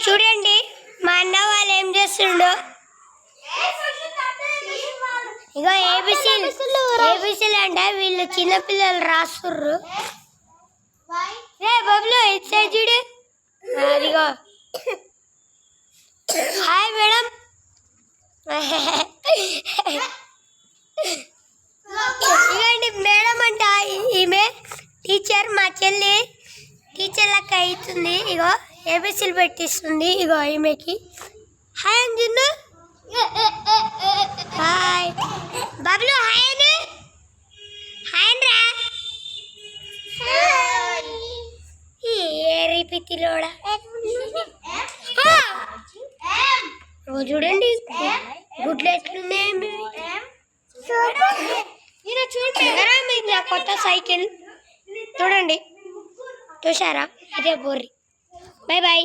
చూడండి మా అన్న వాళ్ళు ఏం చేస్తుండో. ఇగో ఏబిసిలు అంట వీళ్ళు చిన్నపిల్లలు రాస్తుర్రు. రే బబ్లు ఇటు సైడ్ చూడు. అదిగో హాయ్ మేడం. ఇగండి మేడం అంట ఈమె టీచర్. మా చెల్లి టీచర్ లెక్క అవుతుంది. ఇగో ఏబిసిలు పెట్టిస్తుంది. ఇగో ఈమెకి హాయ్ అంజున్ను. హాయ్ బబ్లు హాయ్ అని. హాయ్ రా. ఏ రిపితిలోడా చూడండి గుడ్లు ఎట్లున్నాయి. చూడండి కొత్త సైకిల్ చూడండి. చూసారా? ఇదే బోర్రి. Bye bye.